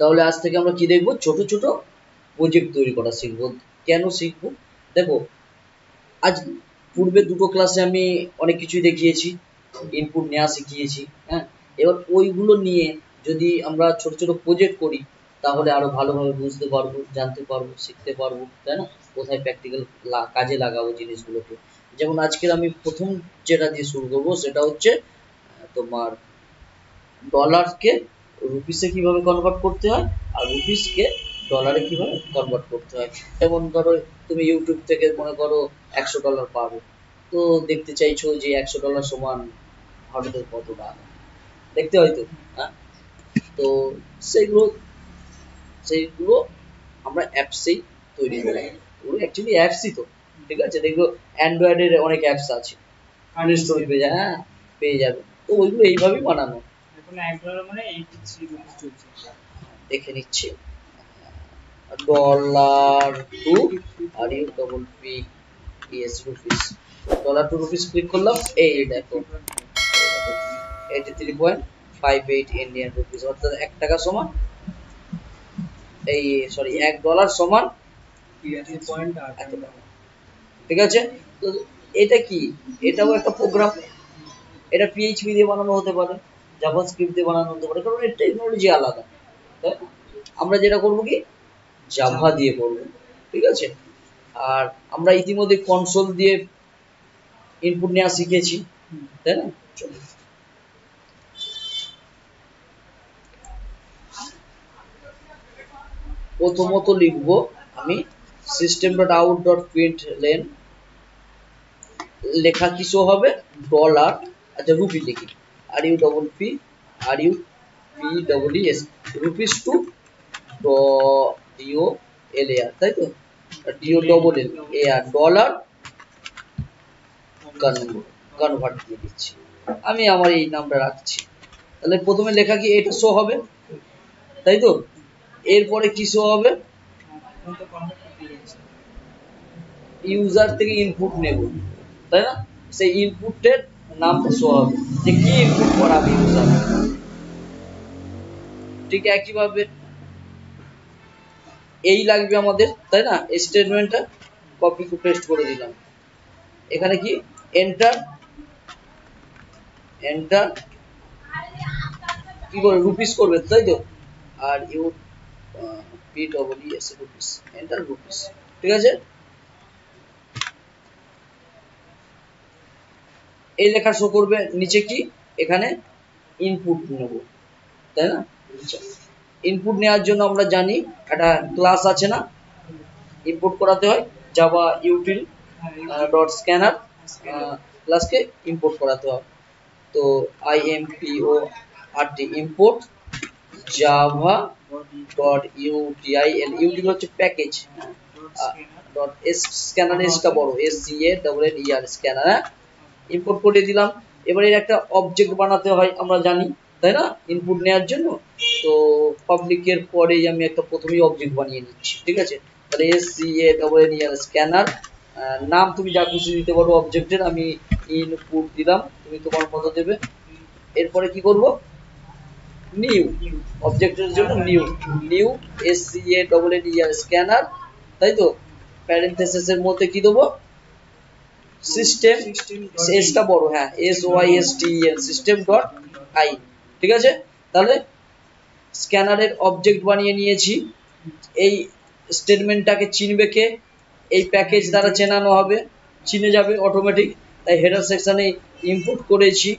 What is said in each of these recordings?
তাহলে আজ থেকে আমরা কি দেখব, ছোট ছোট প্রজেক্ট তৈরি করা শিখবো। কেন শিখবো দেখো, আজ পূর্বে দুটো ক্লাসে আমি অনেক কিছুই দেখিয়েছি, ইনপুট নেওয়া শিখিয়েছি। হ্যাঁ, এবার ওইগুলো নিয়ে যদি আমরা ছোট ছোট প্রজেক্ট করি তাহলে আরো ভালোভাবে বুঝতে পারবো, জানতে পারবো, শিখতে পারবো, তাই না? কোথায় প্র্যাকটিক্যাল কাজে লাগাবো জিনিসগুলোকে। যেমন আজকের আমি প্রথম যেটা দিয়ে শুরু করবো সেটা হচ্ছে তোমার ডলারকে রুপিসে কিভাবে কনভার্ট করতে হয় আর রুপিসকে ডলারে কিভাবে কনভার্ট করতে হয়। যেমন ধরো তুমি ইউটিউব থেকে মনে করো $100 পাবে, তো দেখতে চাইছো যে $100 সমান ভারতের কত টাকা, দেখতে হয়তো। হ্যাঁ, তো সেইগুলো সেইগুলো আমরা অ্যাপসেই তৈরি করি। ওগুলো অ্যাকচুয়ালি অ্যাপসই তো, ঠিক আছে? দেখবো অ্যান্ড্রয়েডের অনেক অ্যাপস আছে, প্লে স্টোরে পেয়ে যায়, হ্যাঁ পেয়ে যাবে। তো ওইগুলো এইভাবেই বানানো। দেখে নিচ্ছি, $2 রুপিস, $2 ক্লিক করলাম, এই দেখো 83.58 ইন্ডিয়ান রুপিস, অর্থাৎ $1 সমান এই সরি $1 সমান 83.8 টাকা। ঠিক আছে? তো এটা কি, এটাও একটা প্রোগ্রাম, এটা PHP দিয়ে বানানো হতে পারে, জাভাস্ক্রিপ্ট দিয়ে বানানো হতে পারে, কারণ এর টেকনোলজি আলাদা। তাই আমরা যেটা করবো কি, জাভা দিয়ে করবো। ঠিক আছে? আর আমরা ইতিমধ্যে কনসোল দিয়ে ইনপুট নেওয়া শিখেছি, তাই না? চলো প্রথমত লিখবো আমি system.out.println, লেখা কি শো হবে, ডলার, আচ্ছা রুপি লিখি, RUPS রুপিস টু DOLAR, তাই তো, DOLLAR ডলার কনভার্ট দিয়ে দিচ্ছি, আমি আমার এই নামটা রাখছি। তাহলে প্রথমে লেখা কি এটা শো হবে, তাই তো? এরপরে কি শো হবে, ইউজার থেকে ইনপুট নেব, তাই না? সেই ইনপুটের নামটা শো হবে যে কি ইনপুট করাবে ইউজার। ঠিক একইভাবে এই লাগবে আমাদের, তাই না? এই স্টেটমেন্টটা কপি টু পেস্ট করে দিলাম, এখানে কি এন্টার, এন্টার কি করে রুপিস করবে, তাই তো? আর RUPS রুপিস, এন্টার রুপিস। ঠিক আছে, এই লেখা শো করবে। নিচে কি, এখানে ইনপুট নেব, তাই না? ইনপুট নেওয়ার জন্য আমরা জানি একটা ক্লাস আছে না, ইম্পোর্ট করাতে হয়, জাভা ইউটিল ডট স্ক্যানার ক্লাসকে ইম্পোর্ট করাতে হয়। তো IMPORT import Java dot UTIL, util হচ্ছে প্যাকেজ, ডট স্ক্যানার, এসটা বড়, SCANNER স্ক্যানার, ইম্পোর্ট করে দিলাম। এবার এর একটা অবজেক্ট বানাতে হয় আমরা জানি, তাই না, ইনপুট নেওয়ার জন্য। তো পাবলিকের পরেই আমি একটা প্রথমেই অবজেক্ট বানিয়ে নিচ্ছি। ঠিক আছে, তাহলে SCANNER স্ক্যানার, নাম তুমি যা খুশি দিতে পারো অবজেক্টের, আমি ইনপুট দিলাম, তুমি তোমার মতো দেবে। এরপরে কি করব, নিউ অবজেক্টের জন্য নিউ SCANNER স্ক্যানার, তাই তো? প্যারেনথেসিসের মধ্যে কি দেবো, সিস্টেম, এসটা বড়, হ্যাঁ SYSTEM সিস্টেম ডট আই। ঠিক আছে, তাহলে স্ক্যানারের অবজেক্ট বানিয়ে নিয়েছি। এই স্টেটমেন্টটাকে চিনবে কে, এই প্যাকেজ দ্বারা চেনানো হবে, চিনে যাবে অটোমেটিক, তাই হেডার সেকশনে ইনপুট করেছি।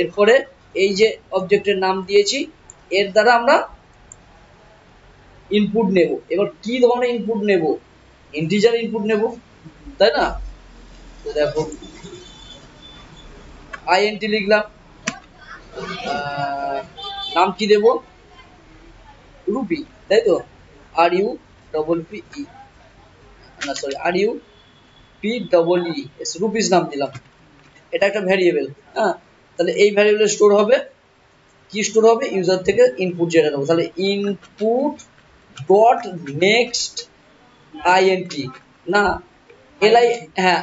এরপরে এই যে অবজেক্টের নাম দিয়েছি, এর দ্বারা আমরা ইনপুট নেব। এবার কি ধরনের ইনপুট নেব, ইন্টিজার ইনপুট নেব, তাই না? তো দেখো INT লিখলাম, নাম কি দেব, রুপি, তাই তো? RUPPE, না সরি RUPEE, রুপিস নাম দিলাম, এটা একটা ভ্যারিয়েবল। হ্যাঁ, তাহলে এই ভ্যারিয়েবলে স্টোর হবে কি, স্টোর হবে ইউজার থেকে ইনপুট যেটা নেবো, তাহলে ইনপুট ডট নেক্সট INT, না LI, হ্যাঁ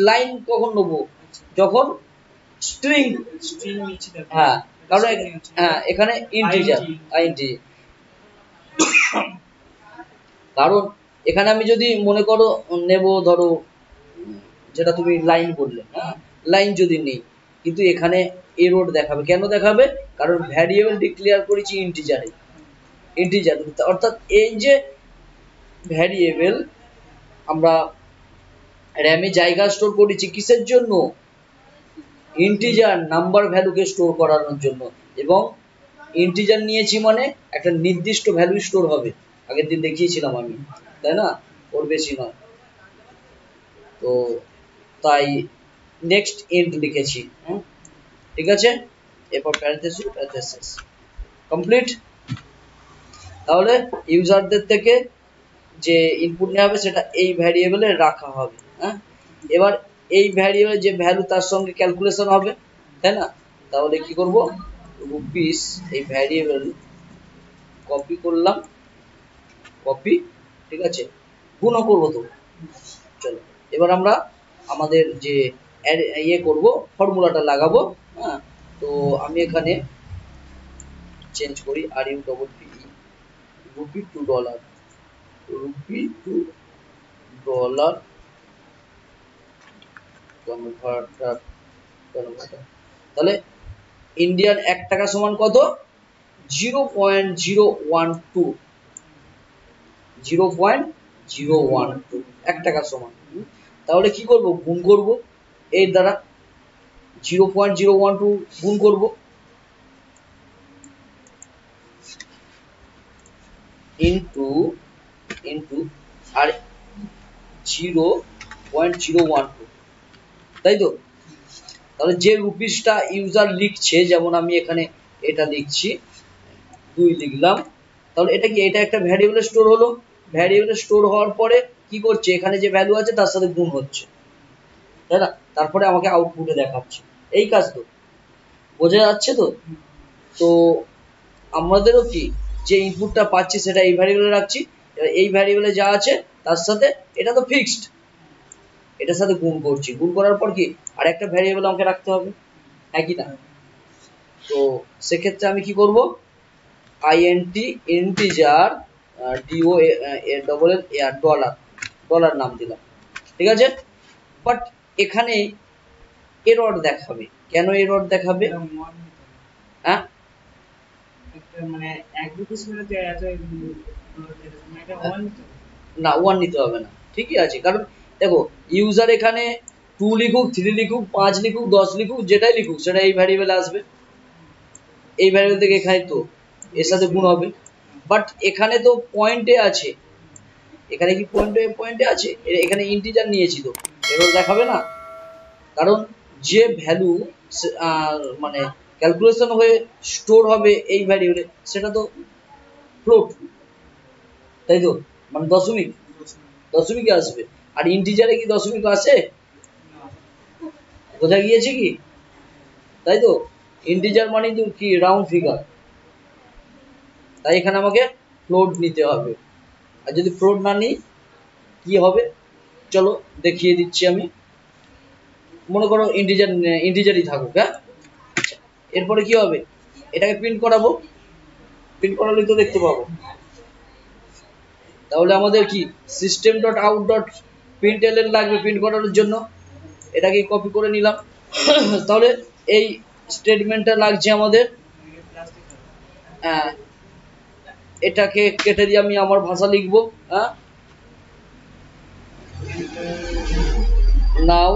লাইন কখন নেবো, যখন স্ট্রিং, হ্যাঁ কারণ হ্যাঁ এখানে ইন্টিজার INT, কারণ এখানে আমি যদি মনে করো নেব, ধরো যেটা তুমি লাইন বললে, হ্যাঁ লাইন যদি নেই, কিন্তু এখানে এরর দেখাবে। কেন দেখাবে? কারণ ভ্যারিয়েবল ডিক্লেয়ার করেছি ইন্টিজারে, ইন্টিজার অর্থাৎ এই যে ভ্যারিয়েবল আমরা র্যামে জায়গা স্টোর করেছি কিসের জন্য? ইন্টিজার নাম্বার ভ্যালুকে স্টোর করানোর জন্য। এবং ইন্টিজার নিয়েছি মানে একটা নির্দিষ্ট ভ্যালু স্টোর হবে, আগের দিন দেখিয়েছিলাম আমি, তাই না? ওর বেশি নয়। তো তাই নেক্সট ইন্ট লিখেছি, ঠিক আছে। এরপর প্যারেনথেসিস কমপ্লিট। তাহলে ইউজারদের থেকে যে ইনপুট নেওয়া হবে সেটা এই ভ্যারিয়েবলে রাখা হবে, হ্যাঁ। এবার এই ভ্যারিয়েবলে যে ভ্যালু তার সঙ্গে ক্যালকুলেশন হবে, তাই না? তাহলে কি করব, রুপিস এই ভ্যারিয়েবল কপি করলাম, কপি, ঠিক আছে, গুণও করবো তো। চলো এবার আমরা আমাদের যে ইয়ে করব, ফর্মুলাটা লাগাবো, হ্যাঁ। তো আমি এখানে চেঞ্জ করি RUPPE, rupee to dollar, rupee to dollar converter, তাহলে ইন্ডিয়ান 1 টাকা সমান কত? 0.012, 0.012 1 টাকা সমান। তাহলে কি করব, গুণ করব এর দ্বারা, 0.012 গুণ করব ইনটু আর 0.012, তাই তো? তাহলে যে রুপিসটা ইউজার লিখছে, যেমন আমি এখানে এটা লিখছি 2 লিখলাম, তাহলে এটা কি, এটা একটা ভ্যারিয়েবলে স্টোর হলো। ভ্যারিয়েবলে স্টোর হওয়ার পরে কি করছে, এখানে যে ভ্যালু আছে তার সাথে গুণ হচ্ছে, তাই না? তারপরে আমাকে আউটপুটে দেখাচ্ছে। এই কাজ তো বোঝা যাচ্ছে তো? তো আমাদেরও কি, যে ইনপুটটা পাচ্ছি সেটা এই ভ্যারিয়েবলে রাখছি, এই ভ্যারিয়েবলে যা আছে তার সাথে, এটা তো ফিক্সড, এটার সাথে গুণ করছি, গুণ করার পর কি আর একটা ভ্যারিয়েবল আমাকে রাখতে হবে, একই না? তো সেক্ষেত্রে আমি কি করব, আইএনটি ইন্টিজার ডিও ডবল এর ডলার, ডলার নাম দিলাম, ঠিক আছে। বাট এখানে এরর দেখাবে। কেন এরর দেখাবে? হ্যাঁ, না 1 নিতে হবে না, ঠিকই আছে। কারণ দেখো ইউজার এখানে 2 লিখুক, 3 লিখুক, 5 লিখুক, 10 লিখুক, যেটাই লিখুক সেটা এই ভ্যারিয়েবলে আসবে, এই ভ্যারিয়েবল থেকে এখানে তো এর সাথে গুণ হবে। বাট এখানে তো পয়েন্টে আছে, এখানে কি পয়েন্টে আছে, এখানে ইন্টিজার নিয়েছি তো এরর দেখাবে না। কারণ যে ভ্যালু মানে ক্যালকুলেশন হয়ে স্টোর হবে এই ভ্যারিয়েবলে সেটা তো ফ্লোট, তাই তো? মানে দশমিক আসবে। আর ইন্টিজারে কি দশমিক আসে? বোঝা গিয়েছে কি? তাই তো, ইন্টিজার মানে তো কি রাউন্ড ফিগার, তাই এখানে আমাকে ফ্লোট নিতে হবে। আর যদি ফ্লোট না নিই কি হবে, চলো দেখিয়ে দিচ্ছি আমি। মনে করো ইন্টিজারই থাকুক, হ্যাঁ। এরপরে কি হবে, এটাকে প্রিন্ট করাবো, প্রিন্ট করালে তো দেখতে পাবো। তাহলে আমাদের কি সিস্টেম ডট আউট ডট প্রিন্টএলএন লাগবে প্রিন্ট করানোর জন্য, এটাকে কপি করে নিলাম। তাহলে এই স্টেটমেন্টটা লাগছে আমাদের, এটাকে কেটে দিয়ে আমি আমার ভাষা লিখবো, হ্যাঁ। নাও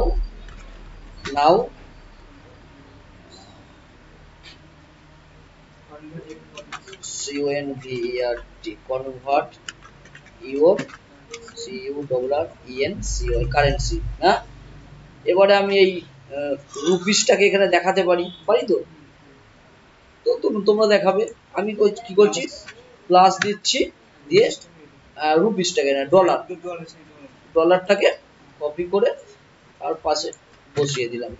convert your কারেন্সি, হ্যাঁ। এবারে আমি এই রুপিসটাকে এখানে দেখাতে পারি তো তোমরা দেখাবে। আমি কি করছি, প্লাস দিচ্ছি, দিয়ে রুপিসটাকে না ডলারটাকে কপি করে আর পাশে বসিয়ে দিলাম।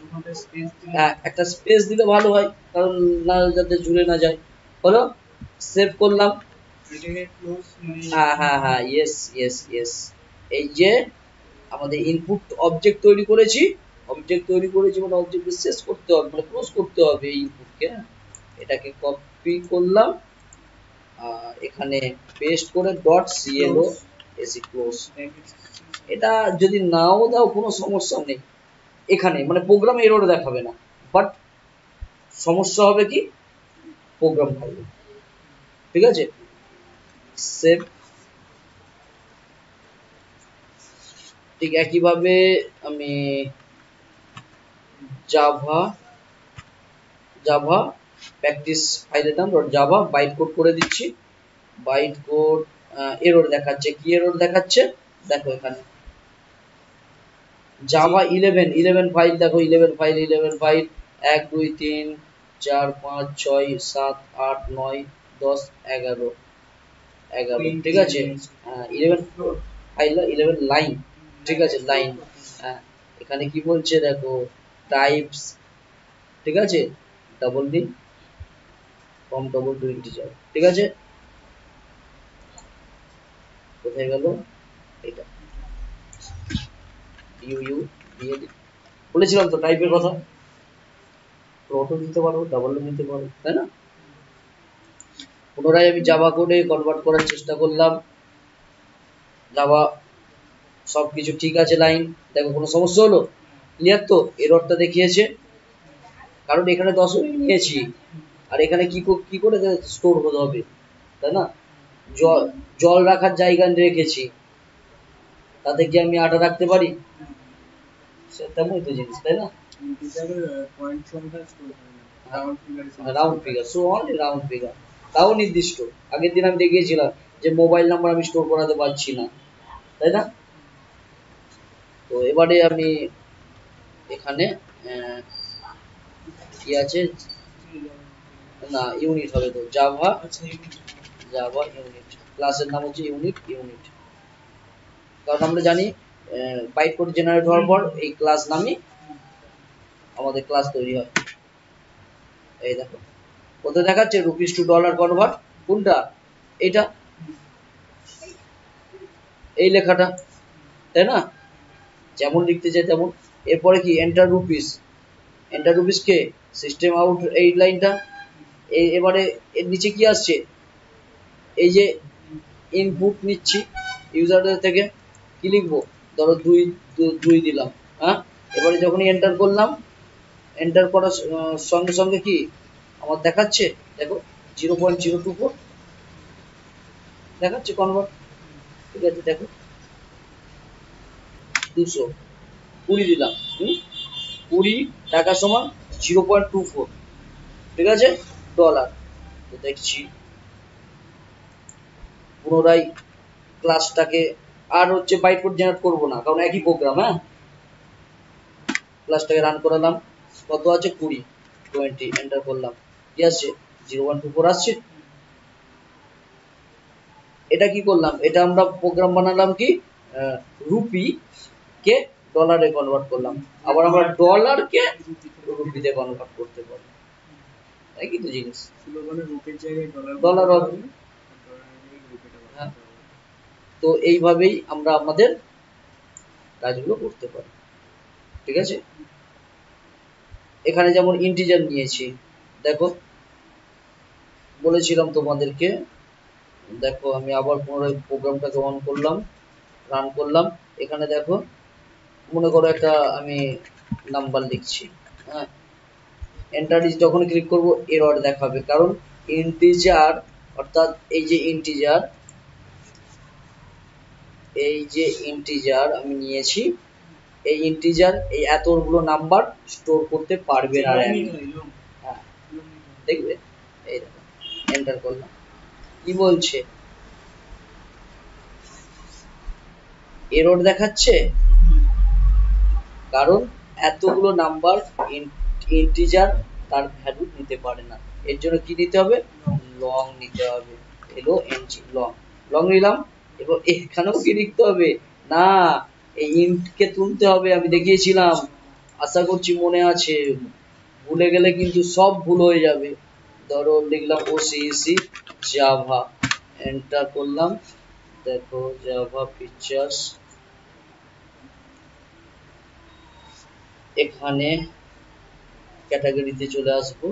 হ্যাঁ, একটা স্পেস দিলে ভালো হয়, কারণ না যাতে ঝুলে না যায়। হলো, সেভ করলাম। হ্যাঁ, ইয়েস। এই যে আমাদের ইনপুট অবজেক্ট তৈরি করেছি মানে অবজেক্ট শেষ করতে হবে, মানে ক্লোজ করতে হবে এই ইনপুটকে। এটাকে কপি করলাম, আর এখানে পেস্ট করে ডট সিএলও এসি ক্লোজ। এটা যদি নাও দাও কোনো সমস্যা নেই, এখানে মানে প্রোগ্রাম এরর দেখাবে না, বাট সমস্যা হবে কি প্রোগ্রাম ফাইলে। ঠিক আছে, সেভ। ঠিক একইভাবে আমি জাভা প্র্যাকটিস ফাইলের নাম ডট জাভা বাইট কোড করে দিচ্ছি। বাইট কোড এরর দেখাচ্ছে, কি এরর দেখাচ্ছে দেখো এখানে জাভা 11 ফাইল, দেখো 11 ফাইল 1 2 3 4 5 6 7 8 9 10 11 11, ঠিক আছে। 11 ফাইল 11 লাইন, ঠিক আছে লাইন। এখানে কি বলছে দেখো টাইপস, ঠিক আছে ডাবল দিন ফর্ম ডাবল টু ইন্টিজার, ঠিক আছে। কোথায় গেল এটা, ইউ ইউ দিয়ে বলেছিলাম তো টাইপের কথা, অটো দিতে পারো ডাবল নিতে পারো, তাই না। পুনরায় আমি জাভা কোডে কনভার্ট করার চেষ্টা করলাম, জাভা সবকিছু ঠিক আছে লাইন, দেখো কোনো সমস্যা হলো, ক্লিয়ার তো, এররটা দেখিয়েছে কারণ এখানে 10 নিয়েছি আর এখানে কি করে স্টোর হতে হবে, তাই না। জল রাখার জায়গা রেখেছি, তাতে কি আমি আটা রাখতে পারি, তেমনই তো জিনিস, তাই না। Round figure, so only round figure, তাও নির্দিষ্ট। আগের দিন আমি দেখিয়েছিলাম যে মোবাইল নাম্বার আমি স্টোর করাতে পারছি না, তাই না। তো এবারে আমি এখানে কি আছে না ইউনিট হবে তো, জাভা ইউনিট, ক্লাসের নাম হচ্ছে ইউনিট। কারণ আমরা জানি বাইট কোড জেনারেট হওয়ার পর এই ক্লাস নামে আমাদের ক্লাস তৈরি হয়। এই দেখো কোথায় দেখাচ্ছে রুপিস টু ডলার কনভার্ট, কোনটা এটা, এই লেখাটা, তাই না, যেমন লিখতে চাই তেমন। এরপরে কি এন্টার রুপিস কে সিস্টেম আউট, এই লাইনটা। এবারে এর নিচে কি আসছে, এই যে ইনপুট নিচ্ছি ইউজারদের থেকে, কি লিখবো ধরো 2 দিলাম, হ্যাঁ। এবারে যখনই এন্টার করলাম, এন্টার করার সঙ্গে সঙ্গে কি আমার দেখাচ্ছে দেখো 0.024 দেখাচ্ছে কনভার্ট, ঠিক আছে। দেখো 220 দিলাম, 20 টাকা সমান 0.24, ঠিক আছে ডলার। তো দেখছি পুনরায় ক্লাসটাকে আর হচ্ছে বাইট কোড জেনারেট করবো না কারণ একই প্রোগ্রাম, হ্যাঁ। ক্লাসটাকে রান করালাম, কত আছে 20 এন্টার করলাম, কি আসছে 0.124 আসছে। এটা কি করলাম, এটা আমরা প্রোগ্রাম বানালাম কি রুপি কে ডলারে কনভার্ট করলাম, আবার আমরা ডলারকে রুপিতে কনভার্ট করতে পারি, একই তো জিনিস, ডলার হবে। হ্যাঁ, তো এইভাবেই আমরা আমাদের কাজগুলো করতে পারি, ঠিক আছে। এখানে যেমন ইন্টিজার নিয়েছি, দেখো বলেছিলাম তোমাদেরকে, দেখো আমি আবার পুনরায় প্রোগ্রামটাকে অন করলাম, রান করলাম। এখানে দেখো মনে করো একটা আমি নাম্বার লিখছি, হ্যাঁ। এন্টার যখন ক্লিক করব এরর দেখাবে কারণ ইন্টিজার, অর্থাৎ এই যে ইন্টিজার আমি নিয়েছি, এই ইন্টিজার এই এতগুলো নাম্বার স্টোর করতে পারবে না, হ্যাঁ দেখবে। এই দেখো এন্টার করলাম, কি বলছে এরর দেখাচ্ছে কারণ এতগুলো নাম্বার ইন্টিজার তার ভ্যালু নিতে পারে না, এর জন্য কি নিতে হবে, লং নিতে হবে, লং নিলাম। এবার এখানেও কি লিখতে হবে না, এই ইন্ট কে তুলতে হবে, আমি দেখিয়েছিলাম, আশা করছি মনে আছে, ভুলে গেলে কিন্তু সব ভুল হয়ে যাবে। ধরো লিখলাম ওসিসি জাভা, এন্টার করলাম, দেখো জাভা ফিচার্স, এখানে ক্যাটাগরিতে চলে আসবো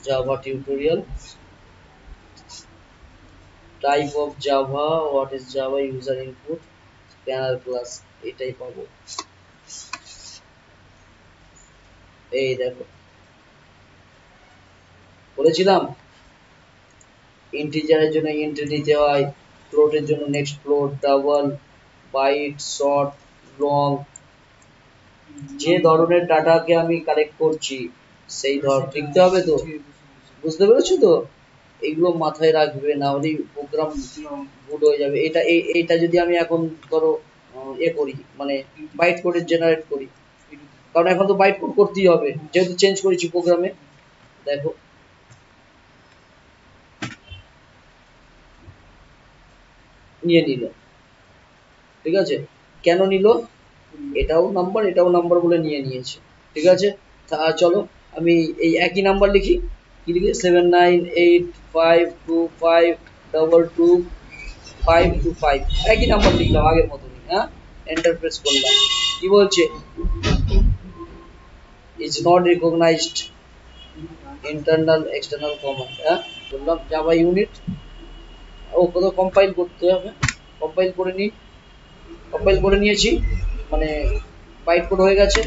Java tutorial, type of Java, what is Java user input, scanner class, এটাই পাবো। এই দেখো বলেছিলাম ইন্টিজারের জন্য ইন্ট দিতে হয়, ফ্লোটের জন্য next float, double, byte, short, long, যে ধরনের ডাটাকে আমি কালেক্ট করছি সেই ধর লিখতে হবে তো, বুঝতে পেরেছো তো? এইগুলো মাথায় রাখবে, না হলে প্রোগ্রাম ভুল হয়ে যাবে। এইটা যদি আমি এখন ধরো করি মানে বাইট কোড জেনারেট করি, কারণ এখন তো বাইট কোড করতেই হবে যেহেতু চেঞ্জ করেছি প্রোগ্রামে। দেখো নিয়ে নিল, ঠিক আছে, কেন নিল? এটাও নাম্বার বলে নিয়ে নিয়েছে, ঠিক আছে। চলো আমি এই একই নাম্বার লিখি, কি লিখি, 7985252225, একই নাম্বার লিখলাম আগের মতনই, হ্যাঁ, এন্টার প্রেস করলাম। কি বলছে, is not recognized internal external command, হ্যাঁ বললাম জাভা ইউনিট, ও কোথাও কম্পাইল করতে হবে, কম্পাইল করে নিই, কম্পাইল করে নিয়েছি, মানে বাইট কোড হয়ে গেছে,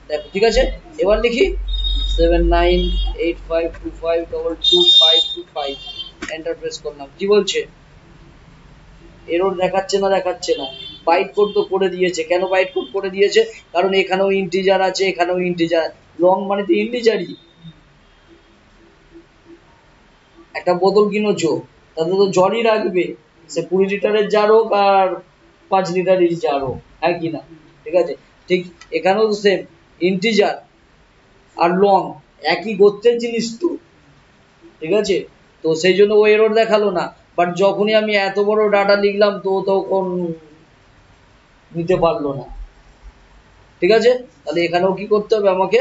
দেখো ঠিক আছে। এবার লিখি 7985252225, এন্টার প্রেস করলাম। কি বলছে, এরর দেখাচ্ছে না, দেখাচ্ছে না, বাইট কোড তো করে দিয়েছে। কেন বাইট কোড করে দিয়েছে? কারণ এখানেও ইন্টিজার আছে, এখানেও ইন্টিজার, লং মানে তো ইন্টিজারই। একটা বোতল কিনেছো, তাতে তো জলই রাখবে, সে 20 লিটারের জার হোক আর 5 লিটারের জার হোক, হ্যাঁ কি না, ঠিক আছে। ঠিক এখানেও সেম, ইন্টিজার আর লং একই গোত্রের জিনিস তো, ঠিক আছে। তো সেই জন্য ও এরর দেখালো না, বাট যখনই আমি এত বড় ডাটা লিখলাম তো তখন নিতে পারলো না, ঠিক আছে। তাহলে এখানেও কি করতে হবে, আমাকে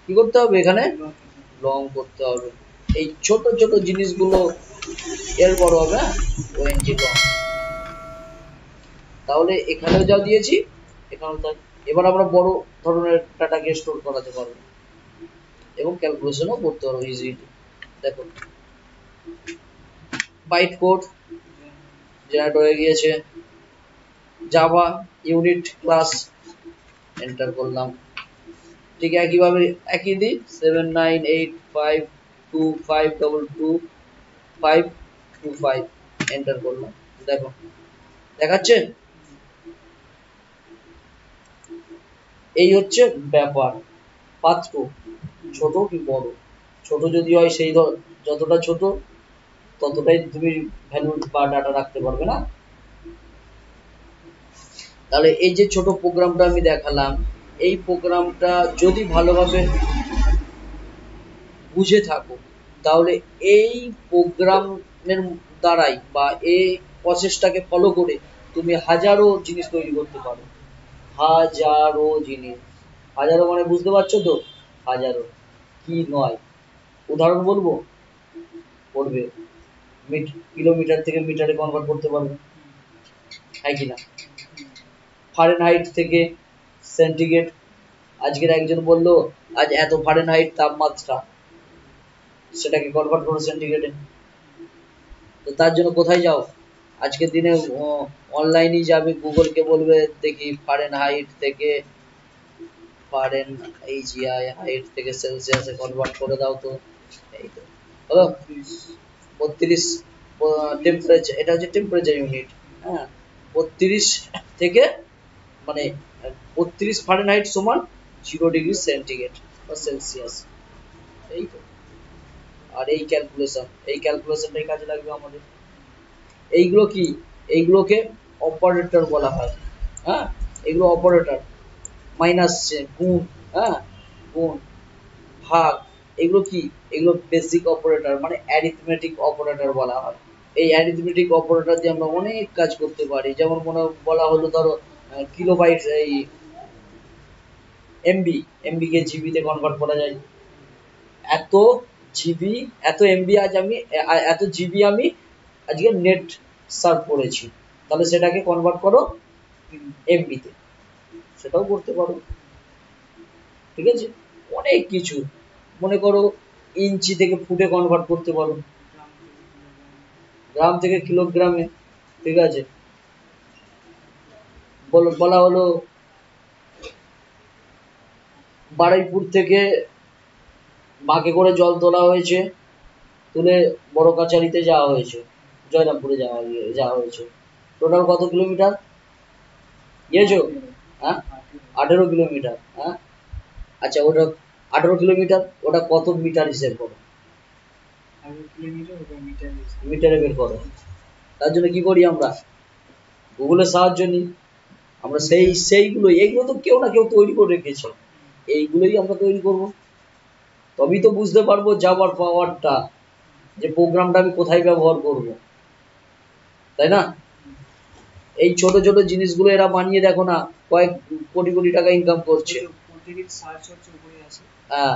কি করতে হবে, এখানে লং করতে হবে। এই ছোট ছোট জিনিসগুলো এর বড় হবে, হ্যাঁ, ওএনজি লং। তাহলে এখানেও যা দিয়েছি এখানেও তাই। এবার আমরা বড় ধরনের ডাটাকে স্টোর করাতে পারবো এবং ক্যালকুলেশনও করতে পারবো ইজিলি। দেখো বাইট কোড জেনারেট হয়ে গিয়েছে, জাভা ইউনিট ক্লাস, এন্টার করলাম। ঠিক একইভাবে একই দিই 7985252225, এন্টার করলাম। দেখো দেখাচ্ছে, এই হচ্ছে ব্যাপার। পাত্র ছোট কি বড়, ছোট যদি হয় সেই যতটা ছোট ততটাই তুমি ভ্যালু বা ডাটা রাখতে পারবে না। তাহলে এই যে ছোট প্রোগ্রামটা আমি দেখালাম, এই প্রোগ্রামটা যদি ভালোভাবে বুঝে থাকো তাহলে এই প্রোগ্রামের দ্বারাই বা এই প্রসেসটাকে ফলো করে তুমি হাজারো জিনিস তৈরি করতে পারো, হাজারো জিনিস। হাজারো মানে বুঝতে পারছো তো, হাজারো কি নয়। উদাহরণ বলবো, করবে, কিলোমিটার থেকে মিটারে কনভার্ট করতে পারবে, হ্যাঁ কিনা, ফারেনহাইট থেকে সেন্টিগ্রেড। আজকের একজন বলল আজ এত ফারেনহাইট তাপমাত্রা, সেটাকে কনভার্ট করো সেন্টিগ্রেডে। তো তার জন্য কোথায় যাও, আজকের দিনে অনলাইনেই যাবে, গুগলকে বলবে দেখি ফারেনহাইট থেকে হাইট থেকে সেলসিয়াসে কনভার্ট করে দাও তো। এই তো হলো 32 টেম্পারেচার, এটা হচ্ছে টেম্পারেচার ইউনিট, হ্যাঁ। 32 থেকে মানে 32 ফারেনহাইট সমান 0 ডিগ্রি সেন্টিগ্রেড বা সেলসিয়াস, এই তো। আর এই ক্যালকুলেশনটাই কাজে লাগবে আমাদের। এইগুলো কি, এইগুলোকে অপারেটর বলা হয়, হ্যাঁ, এগুলো অপারেটর। মাইনাস, গুণ, হ্যাঁ, গুণ, ভাগ, এগুলো কি, এগুলো বেসিক অপারেটর মানে অ্যারিথমেটিক অপারেটর বলা হয়। এই অ্যারিথমেটিক অপারেটর দিয়ে আমরা অনেক কাজ করতে পারি, যেমন মনে বলা হলো ধরো কিলোবাইট, এই এমবি কে জিবিতে কনভার্ট করা যায়। এত জিবি, এত এমবি, এত জিবি আমি আজকে নেট সার্ভ করেছি, তাহলে সেটাকে কনভার্ট করো এমবিতে, সেটাও করতে পারো, ঠিক আছে। অনেক কিছু, মনে করো ইঞ্চি থেকে ফুটে কনভার্ট করতে পারো, গ্রাম থেকে কিলোগ্রামে, ঠিক আছে। বলা হলো বারুইপুর থেকে বাঁকে করে জল তোলা হয়েছে, তুলে বড় কাছারিতে যাওয়া হয়েছে, জয়রামপুরে যাওয়া হয়েছে। টোটাল কত কিলোমিটার গিয়েছো? হ্যাঁ, 18 কিলোমিটার। হ্যাঁ, আচ্ছা, ওটা 18 কিলোমিটার, ওটা কত মিটার হিসেব করো, মিটারে বের করো। তার জন্য কি করি আমরা, গুগলের সাহায্য নিই। আমরা সেইগুলো, এইগুলো তো কেউ না কেউ তৈরি করে রেখেছে, এইগুলোই আমরা তৈরি করব। তবেই তো বুঝতে পারবো জাভার পাওয়ারটা, যে প্রোগ্রামটা আমি কোথায় ব্যবহার করব, তাই না? এই ছোট ছোট জিনিসগুলো এরা বানিয়ে দেখো না কয়েক কোটি কোটি টাকা ইনকাম করছে। হ্যাঁ,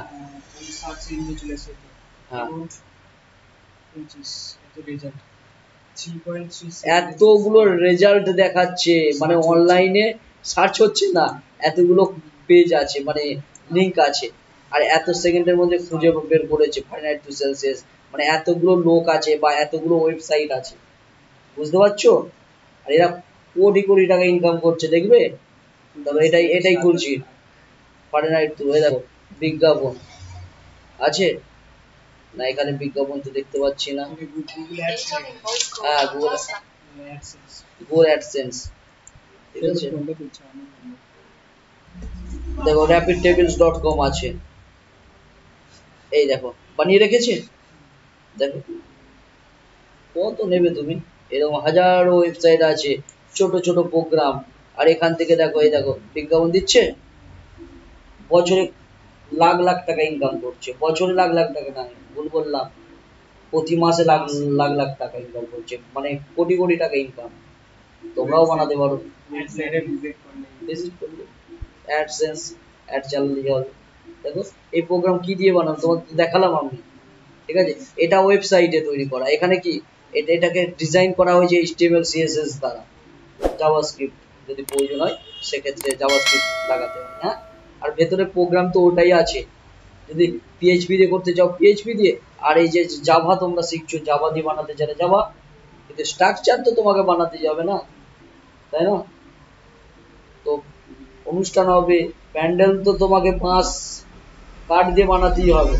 এতগুলো রেজাল্ট দেখাচ্ছে, মানে অনলাইনে সার্চ হচ্ছে না, এতগুলো পেজ আছে, মানে লিংক আছে, আর এত সেকেন্ডের মধ্যে খুঁজে বের করেছে ফাইনাইট টু সেলসিয়াস, মানে এতগুলো লোক আছে বা এতগুলো ওয়েবসাইট আছে, বুঝতে পারছো? আর এরা কোটি কোটি টাকা ইনকাম করছে, দেখবে। তবে এটাই বলছি, ফাইনাইট টু, দেখো বিজ্ঞাপন আছে না, এখানে বিজ্ঞাপন তো দেখতে পাচ্ছি না। হ্যাঁ, গুগল অ্যাডসেন্স, ঠিক আছে। দেখো rapidtables.com আছে, এই দেখো বানিয়ে রেখেছে, দেখো কত নেবে তুমি, এরকম হাজারো ওয়েবসাইট আছে, ছোট ছোট প্রোগ্রাম। আর এখান থেকে দেখো, এই দেখো বিজ্ঞাপন দিচ্ছে, বছরে লাখ লাখ টাকা ইনকাম করছে, বছরে লাখ লাখ টাকা না, ভুল বললাম, প্রতি মাসে লাখ লাখ লাখ টাকা ইনকাম করছে, মানে কোটি কোটি টাকা ইনকাম। তোমরাও বানাতে পারো, অ্যাডসেন্স, অ্যাড চালালে হবে। দেখো এই প্রোগ্রাম কি দিয়ে বানাবো, তোমাকে দেখালাম আমি, ঠিক আছে। এটা ওয়েবসাইটে তৈরি করা, এখানে কি এটাকে ডিজাইন করা হয়েছে HTML CSS দ্বারা, জাভাস্ক্রিপ্ট যদি প্রয়োজন হয় সেক্ষেত্রে জাভাস্ক্রিপ্ট লাগাতে হয়। হ্যাঁ, আর ভেতরে প্রোগ্রাম তো ওটাই আছে, যদি PHP দিয়ে করতে চাও PHP দিয়ে, আর এই যে জাভা তোমরা শিখছো, জাভা দিয়ে বানাতে চাইলে জাভা, কিন্তু স্ট্রাকচার তো তোমাকে বানাতে যাবে না, তাই না? তো অনুষ্ঠান হবে, প্যান্ডেল তো তোমাকে বাঁশ কাঠ দিয়ে বানাতেই হবে।